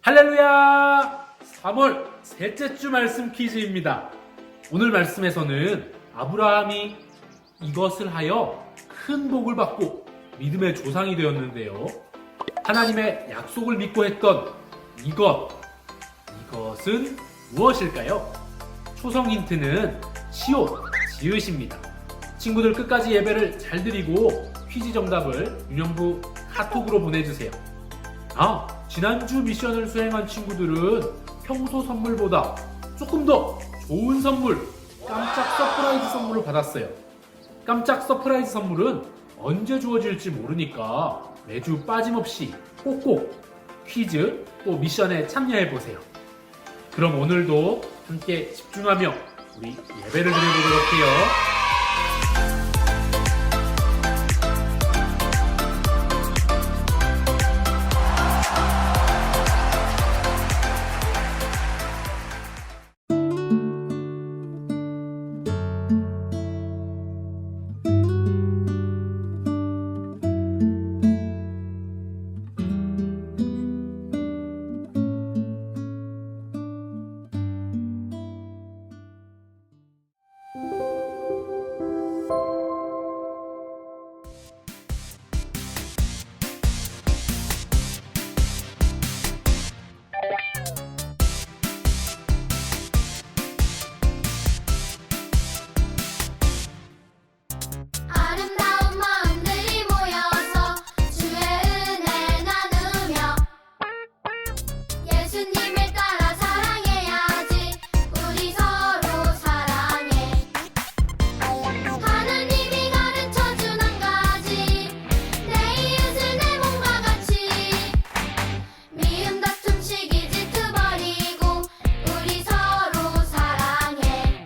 할렐루야! 3월 셋째 주 말씀 퀴즈입니다. 오늘 말씀에서는 아브라함이 이것을 하여 큰 복을 받고 믿음의 조상이 되었는데요. 하나님의 약속을 믿고 했던 이것은 무엇일까요? 초성 힌트는 시옷, 지읒입니다. 친구들 끝까지 예배를 잘 드리고 퀴즈 정답을 유년부 카톡으로 보내주세요. 지난주 미션을 수행한 친구들은 평소 선물보다 조금 더 좋은 선물, 깜짝 서프라이즈 선물을 받았어요. 깜짝 서프라이즈 선물은 언제 주어질지 모르니까 매주 빠짐없이 꼭꼭 퀴즈 또 미션에 참여해보세요. 그럼 오늘도 함께 집중하며 우리 예배를 드려보도록 해요. 아름다운 마음들이 모여서 주의 은혜 나누며 예수님을 따라 사랑해야지. 우리 서로 사랑해. 하나님이 가르쳐준 한 가지, 내 이웃을 내 몸과 같이. 미움 다툼 시기 질투 버리고 우리 서로 사랑해.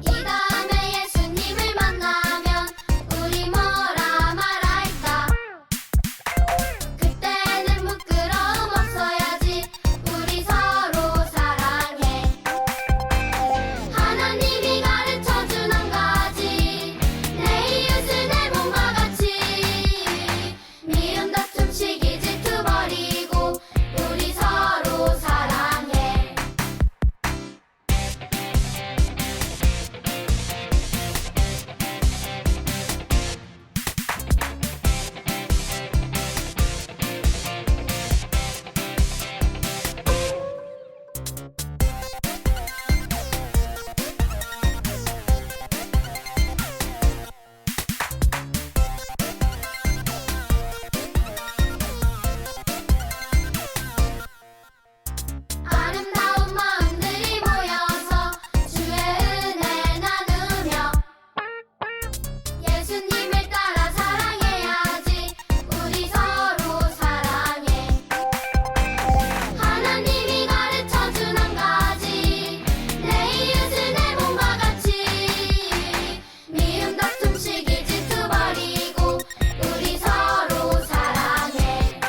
이 다음에 예수님을 만나면 우리 뭐라 말할까? 그때는 부끄러움 없어야지. 우리 서로 사랑해. 하나님이 가르쳐준 한 가지, 내 이웃을 내 몸과 같이. 미움 다툼 시기 질투 버리고 우리 서로 사랑해. 아름다운 마음들이 모여서 주의 은혜 나누며 예수님을 따라 사랑해야지. 우리 서로 사랑해. 하나님이 가르쳐준 한 가지, 내 이웃을 내 몸과 같이. 미움 다툼 시기 질투 버리고 우리 서로 사랑해.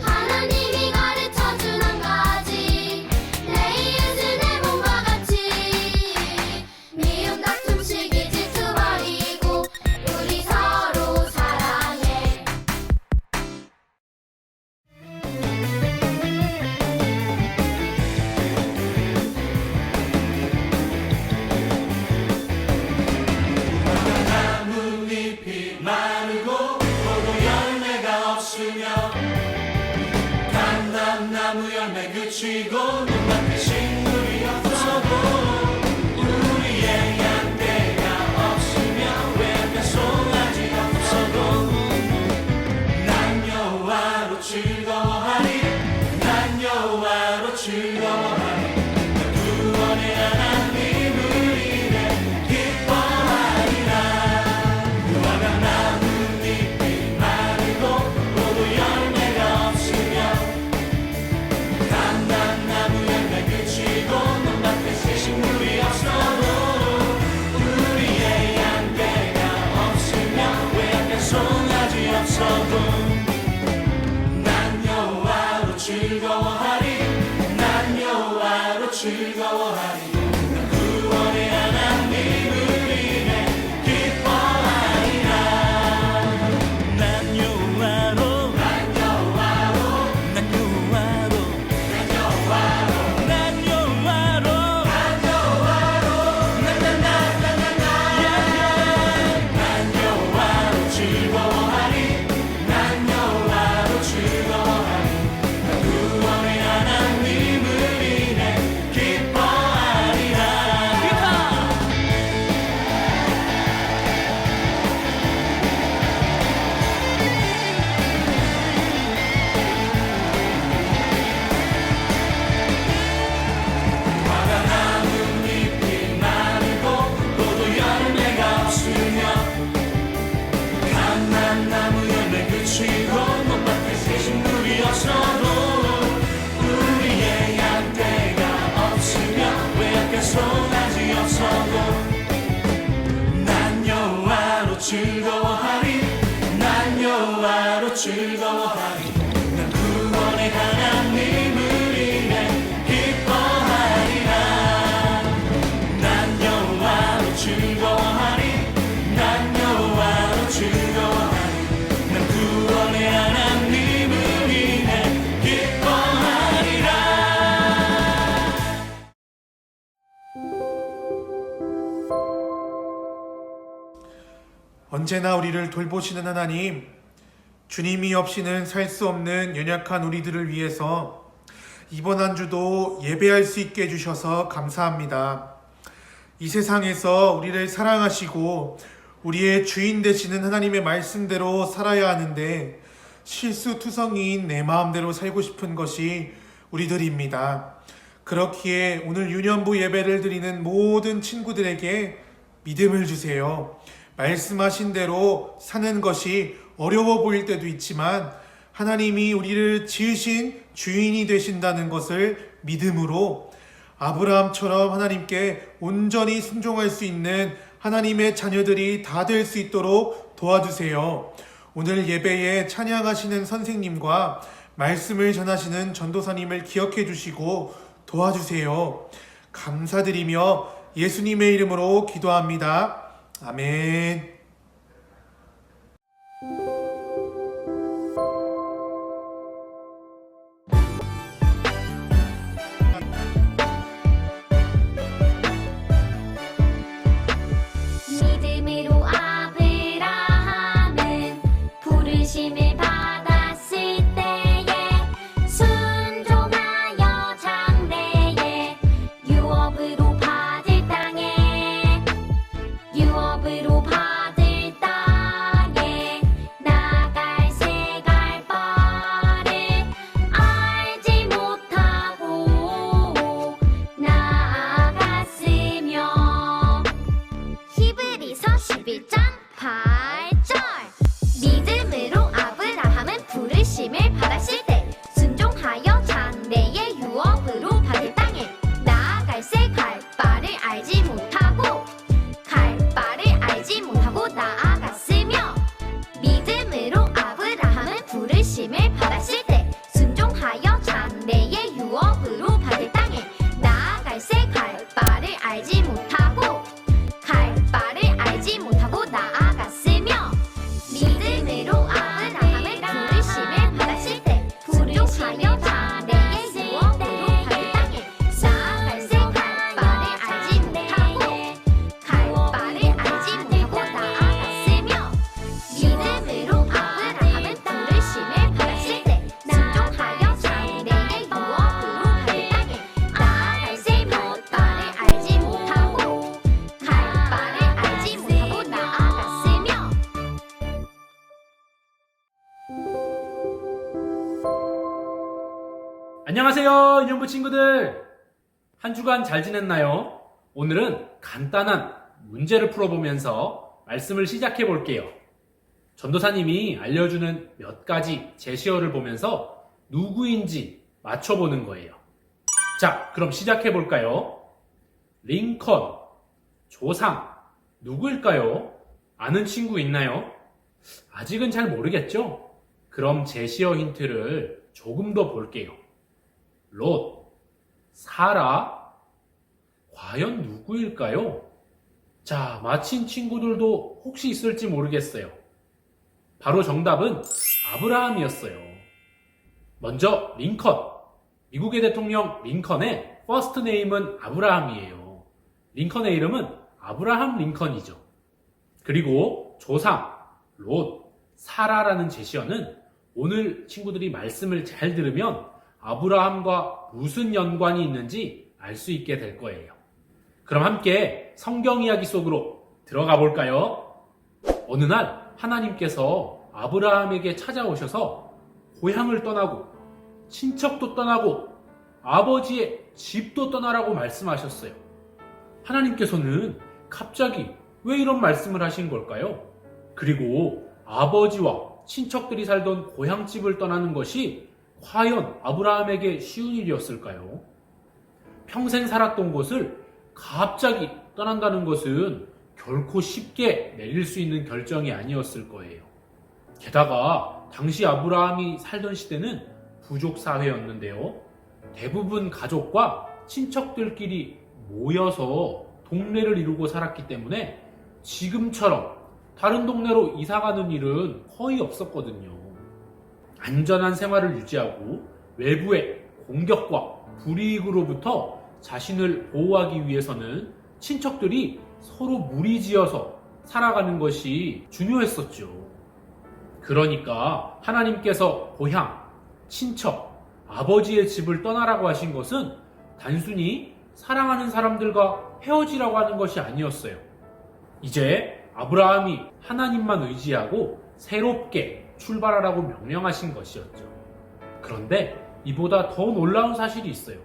하나님이 가르쳐준 한 가지, 내 이웃을 내 몸과 같이. 미움 다툼 시기 질투 버리고 우리 서로 사랑해. 나뭇잎이 마르고 포도 열매가 없으며 감람나무 열매 그치고 눈앞에 식물이 없어도 우리의 양떼가 없으며 외양간 송아지 없어도 난 여호와로 즐거워하리. 난 여호와로 즐거워하리. 구원의 하나님을 인해 기뻐하리라. 무화과 나뭇잎이 마르고 포도 열매가 없으며 감람나무 열매 그치고 눈밭에 식물이 없어도 우리의 양떼가 없으며 외양간 송아지 없어도 난 여호와로 즐거워하리. 즐거워하리 난 구원의 하나님을 인해 기뻐하리라 난 여호와로 난 여호와로 난 여호와로 난 여호와로 난 여호와로 난 여호와로 나나나나나나 난 여호와로 즐거워하리 난 여호와로 즐거워하리 난 구원의 하나님을 인해 기뻐하리라 화가 나뭇잎이 마르고 포도 열매가 없으며 감람나무 열매 그치고 논밭에 식물이 없어도 우리의 양떼가 없으며 외양간 송아지 없어도 난 여호와로 즐거워하리 난 여호와로 즐거워하리 난 구원의 하나님을 인해 기뻐하리라 난 여호와로 즐거워하리 난 여호와로 즐거워하리 난 구원의 하나님을 인해 기뻐하리라 언제나 우리를 돌보시는 하나님, 주님이 없이는 살 수 없는 연약한 우리들을 위해서 이번 한 주도 예배할 수 있게 해주셔서 감사합니다. 이 세상에서 우리를 사랑하시고 우리의 주인 되시는 하나님의 말씀대로 살아야 하는데 실수투성이인 내 마음대로 살고 싶은 것이 우리들입니다. 그렇기에 오늘 유년부 예배를 드리는 모든 친구들에게 믿음을 주세요. 말씀하신 대로 사는 것이 어려워 보일 때도 있지만 하나님이 우리를 지으신 주인이 되신다는 것을 믿음으로 아브라함처럼 하나님께 온전히 순종할 수 있는 하나님의 자녀들이 다 될 수 있도록 도와주세요. 오늘 예배에 찬양하시는 선생님과 말씀을 전하시는 전도사님을 기억해 주시고 도와주세요. 감사드리며 예수님의 이름으로 기도합니다. 아멘. 믿음으로 아브라함은 부르심을 받았을 때에 순종하여 장래에 유업으로 받을 땅에 나갈 새갈 바를 알지 못하고 나아갔으며 히브리서 11장 8절 믿음으로 아브라함은 부르심을 받았을 때 순종하여 장래의 유업으로 받을 땅에 나아갈 새갈 바를 알지 못하고 나아갔으며 믿음으로 아브라함은 부르심을 받았을 때 순종하여 장래의 유업으로 받을 땅에 나아갈 새갈 바를 알지 못하고 나아갔으며 믿음으로 아브라함은 부르심을 받았을 때 순종하여 장래의 유업으로 받을 땅에 나아갈 새갈 바를 알지 못하고 나아갔으며 믿음으로 아브라함은 부르심을 받았을 때 순종하여 장래의 유업으로 받을 땅에 나아갈 새갈 바를 알지 못하고 나아갔으며 안녕하세요, 인형부 친구들. 한 주간 잘 지냈나요? 오늘은 간단한 문제를 풀어보면서 말씀을 시작해 볼게요. 전도사님이 알려주는 몇 가지 제시어를 보면서 누구인지 맞춰보는 거예요. 자, 그럼 시작해 볼까요? 링컨, 조상, 누구일까요? 아는 친구 있나요? 아직은 잘 모르겠죠? 그럼 제시어 힌트를 조금 더 볼게요. 롯, 사라, 과연 누구일까요? 자, 맞힌 친구들도 혹시 있을지 모르겠어요. 바로 정답은 아브라함이었어요. 먼저 링컨. 미국의 대통령 링컨의 퍼스트 네임은 아브라함이에요. 링컨의 이름은 아브라함 링컨이죠. 그리고 조상, 롯, 사라라는 제시어는 오늘 친구들이 말씀을 잘 들으면 아브라함과 무슨 연관이 있는지 알 수 있게 될 거예요. 그럼 함께 성경 이야기 속으로 들어가 볼까요? 어느 날 하나님께서 아브라함에게 찾아오셔서 고향을 떠나고 친척도 떠나고 아버지의 집도 떠나라고 말씀하셨어요. 하나님께서는 갑자기 왜 이런 말씀을 하신 걸까요? 그리고 아버지와 친척들이 살던 고향집을 떠나는 것이 과연 아브라함에게 쉬운 일이었을까요? 평생 살았던 곳을 갑자기 떠난다는 것은 결코 쉽게 내릴 수 있는 결정이 아니었을 거예요. 게다가 당시 아브라함이 살던 시대는 부족 사회였는데요. 대부분 가족과 친척들끼리 모여서 동네를 이루고 살았기 때문에 지금처럼 다른 동네로 이사가는 일은 거의 없었거든요. 안전한 생활을 유지하고 외부의 공격과 불이익으로부터 자신을 보호하기 위해서는 친척들이 서로 무리지어서 살아가는 것이 중요했었죠. 그러니까 하나님께서 고향, 친척, 아버지의 집을 떠나라고 하신 것은 단순히 사랑하는 사람들과 헤어지라고 하는 것이 아니었어요. 이제 아브라함이 하나님만 의지하고 새롭게 출발하라고 명령하신 것이었죠. 그런데 이보다 더 놀라운 사실이 있어요.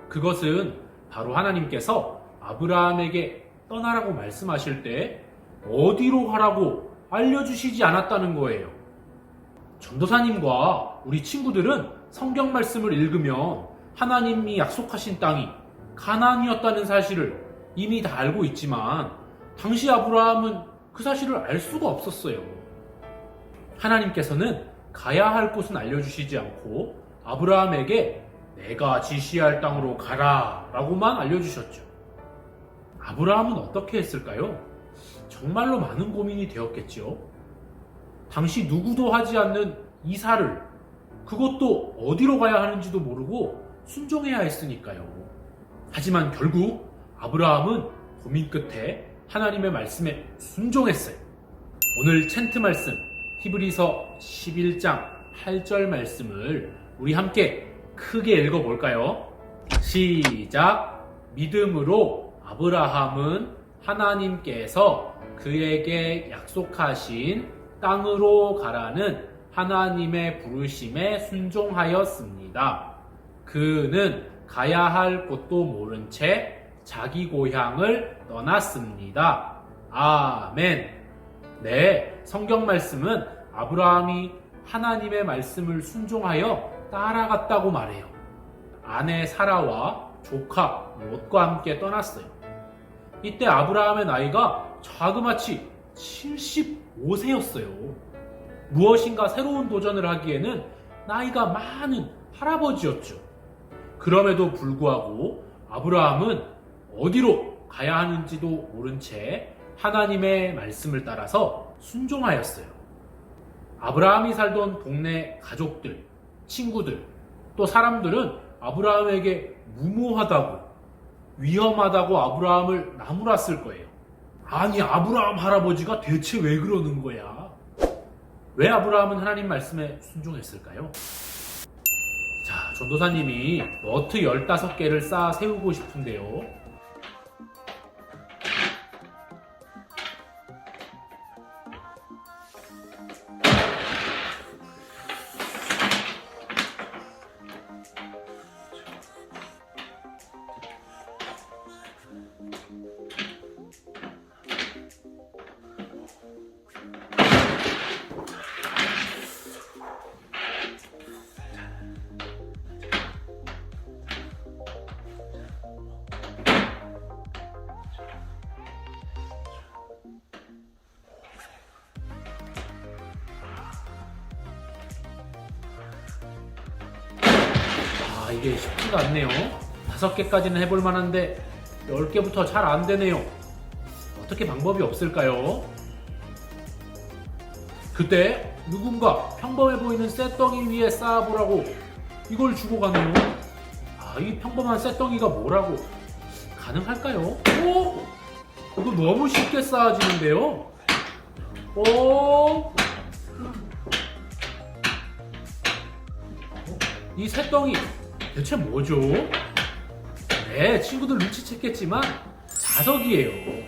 그것은 바로 하나님께서 아브라함에게 떠나라고 말씀하실 때 어디로 가라고 알려주시지 않았다는 거예요. 전도사님과 우리 친구들은 성경 말씀을 읽으면 하나님이 약속하신 땅이 가나안이었다는 사실을 이미 다 알고 있지만 당시 아브라함은 그 사실을 알 수가 없었어요. 하나님께서는 가야 할 곳은 알려주시지 않고 아브라함에게 내가 지시할 땅으로 가라 라고만 알려주셨죠. 아브라함은 어떻게 했을까요? 정말로 많은 고민이 되었겠지요. 당시 누구도 하지 않는 이사를, 그것도 어디로 가야 하는지도 모르고 순종해야 했으니까요. 하지만 결국 아브라함은 고민 끝에 하나님의 말씀에 순종했어요. 오늘 챈트 말씀 히브리서 11장 8절 말씀을 우리 함께 크게 읽어볼까요? 시작! 믿음으로 아브라함은 하나님께서 그에게 약속하신 땅으로 가라는 하나님의 부르심에 순종하였습니다. 그는 가야 할 곳도 모른 채 자기 고향을 떠났습니다. 아멘. 네, 성경 말씀은 아브라함이 하나님의 말씀을 순종하여 따라갔다고 말해요. 아내 사라와 조카 롯과 함께 떠났어요. 이때 아브라함의 나이가 자그마치 75세였어요. 무엇인가 새로운 도전을 하기에는 나이가 많은 할아버지였죠. 그럼에도 불구하고 아브라함은 어디로 가야 하는지도 모른 채 하나님의 말씀을 따라서 순종하였어요. 아브라함이 살던 동네 가족들, 친구들, 또 사람들은 아브라함에게 무모하다고, 위험하다고 아브라함을 나무랐을 거예요. 아니, 아브라함 할아버지가 대체 왜 그러는 거야? 왜 아브라함은 하나님 말씀에 순종했을까요? 자, 전도사님이 너트 15개를 쌓아 세우고 싶은데요. 이게 쉽지가 않네요. 5개까지는 해볼 만한데 10개부터 잘 안 되네요. 어떻게 방법이 없을까요? 그때 누군가 평범해 보이는 쇳덩이 위에 쌓아보라고 이걸 주고 가네요. 이 평범한 쇳덩이가 뭐라고 가능할까요? 오! 이거 너무 쉽게 쌓아지는데요? 오! 이 쇳덩이 대체 뭐죠? 네, 친구들 눈치챘겠지만 자석이에요.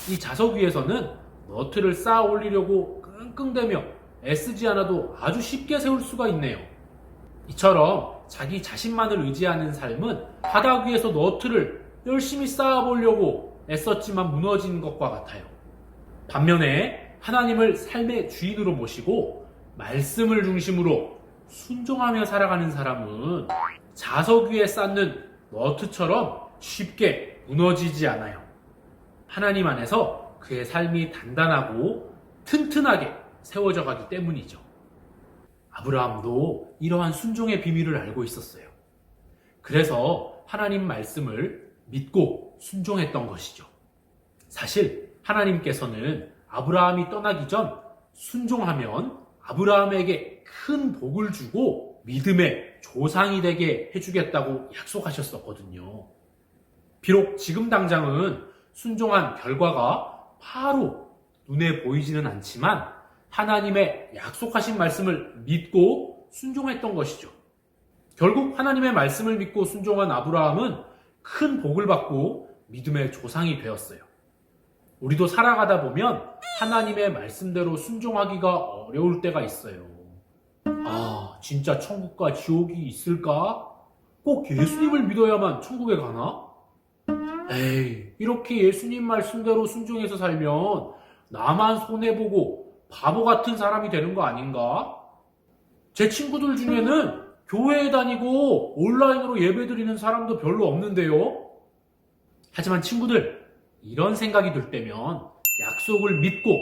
이 자석 위에서는 너트를 쌓아 올리려고 끙끙대며 애쓰지 않아도 아주 쉽게 세울 수가 있네요. 이처럼 자기 자신만을 의지하는 삶은 바닥 위에서 너트를 열심히 쌓아보려고 애썼지만 무너진 것과 같아요. 반면에 하나님을 삶의 주인으로 모시고 말씀을 중심으로 순종하며 살아가는 사람은 자석 위에 쌓는 너트처럼 쉽게 무너지지 않아요. 하나님 안에서 그의 삶이 단단하고 튼튼하게 세워져 가기 때문이죠. 아브라함도 이러한 순종의 비밀을 알고 있었어요. 그래서 하나님 말씀을 믿고 순종했던 것이죠. 사실 하나님께서는 아브라함이 떠나기 전 순종하면 아브라함에게 큰 복을 주고 믿음의 조상이 되게 해주겠다고 약속하셨었거든요. 비록 지금 당장은 순종한 결과가 바로 눈에 보이지는 않지만 하나님의 약속하신 말씀을 믿고 순종했던 것이죠. 결국 하나님의 말씀을 믿고 순종한 아브라함은 큰 복을 받고 믿음의 조상이 되었어요. 우리도 살아가다 보면 하나님의 말씀대로 순종하기가 어려울 때가 있어요. 진짜 천국과 지옥이 있을까? 꼭 예수님을 믿어야만 천국에 가나? 에이, 이렇게 예수님 말씀대로 순종해서 살면 나만 손해보고 바보 같은 사람이 되는 거 아닌가? 제 친구들 중에는 교회에 다니고 온라인으로 예배드리는 사람도 별로 없는데요. 하지만 친구들, 이런 생각이 들 때면 약속을 믿고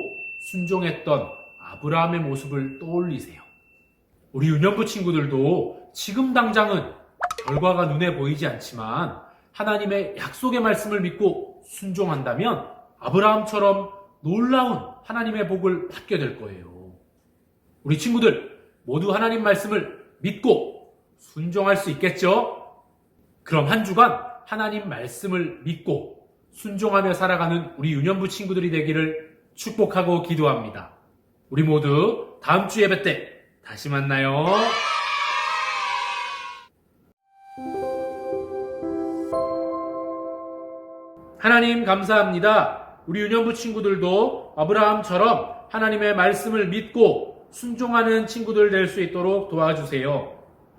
순종했던 아브라함의 모습을 떠올리세요. 우리 유년부 친구들도 지금 당장은 결과가 눈에 보이지 않지만 하나님의 약속의 말씀을 믿고 순종한다면 아브라함처럼 놀라운 하나님의 복을 받게 될 거예요. 우리 친구들 모두 하나님 말씀을 믿고 순종할 수 있겠죠? 그럼 한 주간 하나님 말씀을 믿고 순종하며 살아가는 우리 유년부 친구들이 되기를 축복하고 기도합니다. 우리 모두 다음 주 예배 때 다시 만나요. 하나님 감사합니다. 우리 유년부 친구들도 아브라함처럼 하나님의 말씀을 믿고 순종하는 친구들 될 수 있도록 도와주세요.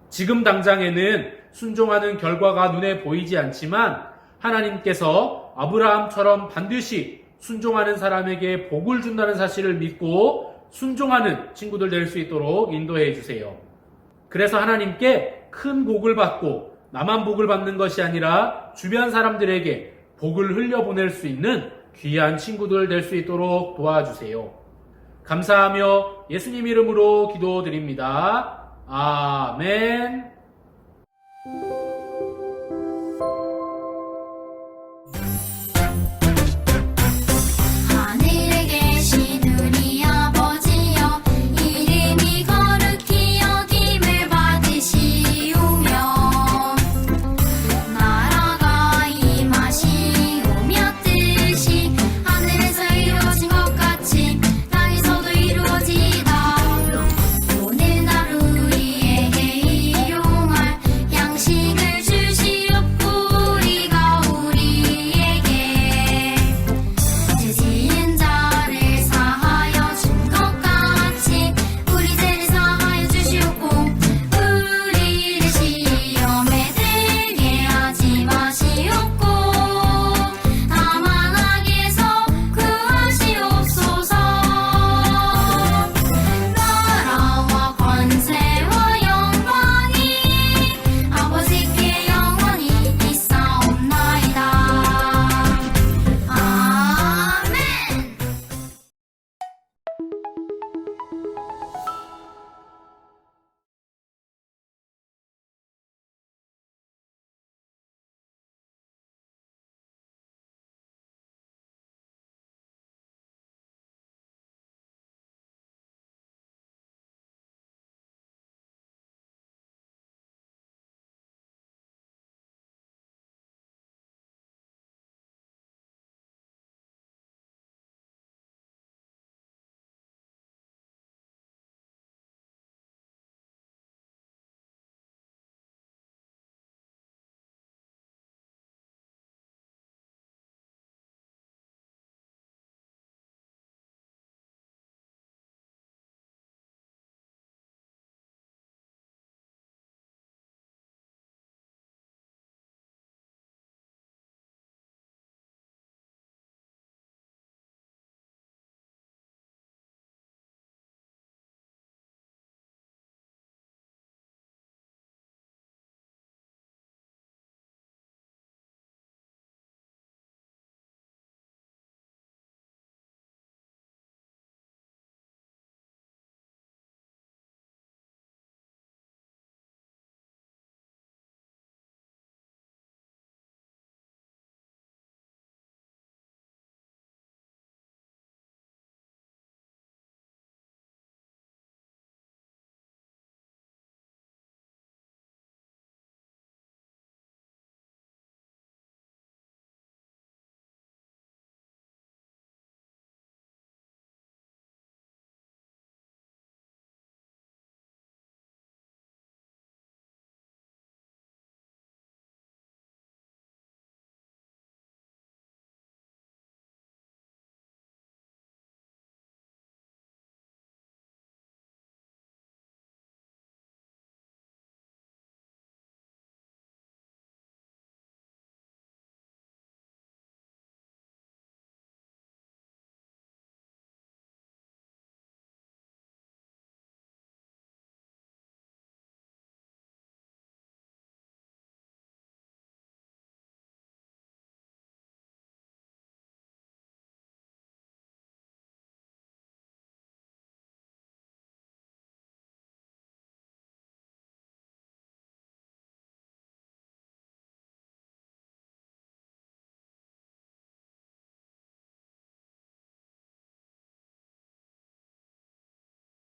지금 당장에는 순종하는 결과가 눈에 보이지 않지만 하나님께서 아브라함처럼 반드시 순종하는 사람에게 복을 준다는 사실을 믿고 순종하는 친구들 될 수 있도록 인도해 주세요. 그래서 하나님께 큰 복을 받고 나만 복을 받는 것이 아니라 주변 사람들에게 복을 흘려보낼 수 있는 귀한 친구들 될 수 있도록 도와주세요. 감사하며 예수님 이름으로 기도드립니다. 아멘.